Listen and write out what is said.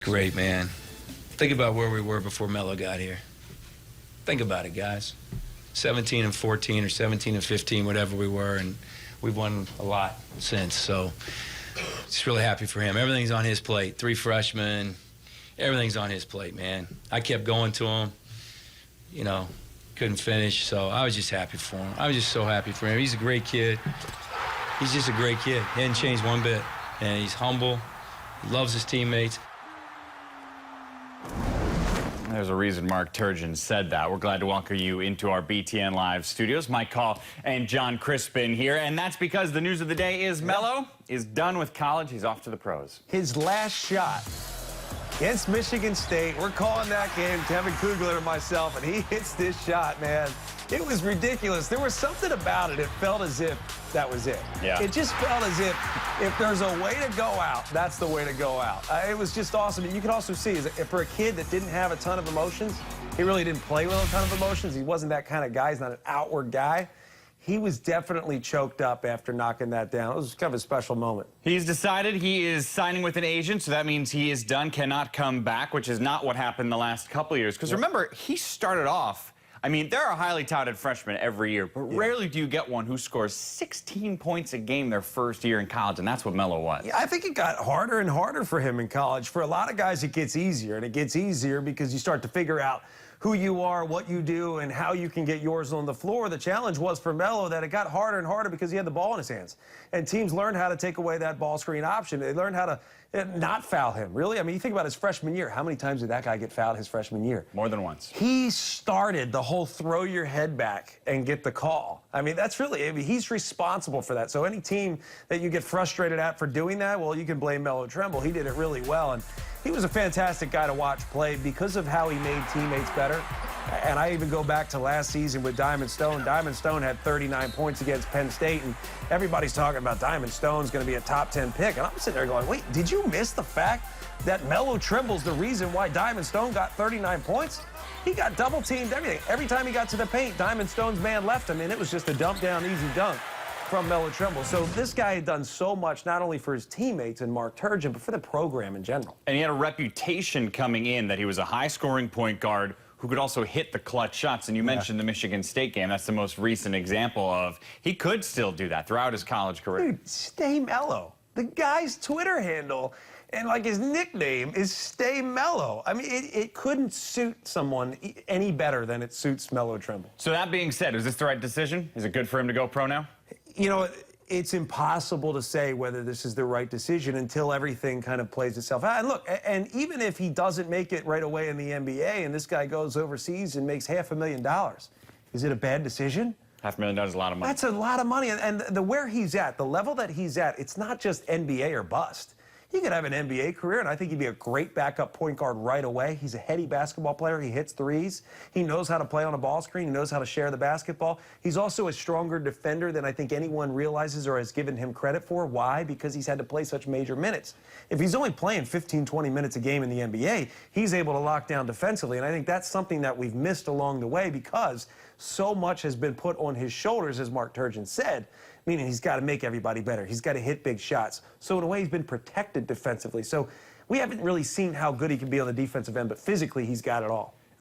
Great, man. Think about where we were before Melo got here. Think about it, guys. 17 and 14 or 17 and 15, whatever we were, and we've won a lot since. So just really happy for him. Everything's on his plate. 3 freshmen, everything's on his plate, man. I kept going to him, you know, couldn't finish, so I was just happy for him. I was just so happy for him. He's a great kid. He's just a great kid. He hasn't changed one bit, and he's humble. He loves his teammates. There's a reason Mark Turgeon said that. We're glad to welcome you into our BTN Live studios. Mike Hall and Jon Crispin here, and that's because the news of the day is Melo is done with college. He's off to the pros. His last shot against Michigan State. We're calling that game, Kevin Kugler and myself, and he hits this shot, man. It was ridiculous. There was something about it. It felt as if that was it. Yeah. It just felt as if there's a way to go out, that's the way to go out. It was just awesome. And you can also see, for a kid that didn't have a ton of emotions, he really didn't play with a ton of emotions. He wasn't that kind of guy. He's not an outward guy. He was definitely choked up after knocking that down. It was kind of a special moment. He's decided he is signing with an agent, so that means he is done, cannot come back, which is not what happened the last couple of years. Because remember, he started off, I mean, there are highly touted freshmen every year, but rarely do you get one who scores 16 points a game their first year in college, and that's what Melo was. Yeah, I think it got harder and harder for him in college. For a lot of guys, it gets easier, and it gets easier because you start to figure out who you are, what you do, and how you can get yours on the floor. The challenge was for Melo that it got harder and harder because he had the ball in his hands. And teams learned how to take away that ball screen option. They learned how to not foul him, really. I mean, you think about his freshman year. How many times did that guy get fouled his freshman year? More than once. He started the whole throw your head back and get the call. I mean, that's really, I mean, he's responsible for that. So any team that you get frustrated at for doing that, well, you can blame Melo Trimble. He did it really well. And he was a fantastic guy to watch play because of how he made teammates better. And I even go back to last season with Diamond Stone. Diamond Stone had 39 points against Penn State, and everybody's talking about Diamond Stone's going to be a top 10 pick. And I'm sitting there going, wait, did you miss the fact that Melo Trimble's the reason why Diamond Stone got 39 points? He got double-teamed everything. Every time he got to the paint, Diamond Stone's man left him, and it was just a dump-down, easy dunk from Melo Trimble. So this guy had done so much, not only for his teammates and Mark Turgeon, but for the program in general. And he had a reputation coming in that he was a high-scoring point guard who could also hit the clutch shots. And you mentioned the Michigan State game. That's the most recent example of he could still do that throughout his college career. Dude, Stay Melo. The guy's Twitter handle and like his nickname is Stay Melo. I mean, it couldn't suit someone any better than it suits Melo Trimble. So that being said, is this the right decision? Is it good for him to go pro now? You know, it's impossible to say whether this is the right decision until everything kind of plays itself out. And look, and even if he doesn't make it right away in the NBA and this guy goes overseas and makes $500,000, is it a bad decision? $500,000 is a lot of money. That's a lot of money. And where he's at, the level that he's at, it's not just NBA or bust. He could have an NBA career, and I think he'd be a great backup point guard right away. He's a heady basketball player. He hits threes. He knows how to play on a ball screen. He knows how to share the basketball. He's also a stronger defender than I think anyone realizes or has given him credit for. Why? Because he's had to play such major minutes. If he's only playing 15, 20 minutes a game in the NBA, he's able to lock down defensively, and I think that's something that we've missed along the way because so much has been put on his shoulders, as Mark Turgeon said, meaning he's got to make everybody better. He's got to hit big shots. So in a way, he's been protected defensively. So we haven't really seen how good he can be on the defensive end, but physically, he's got it all.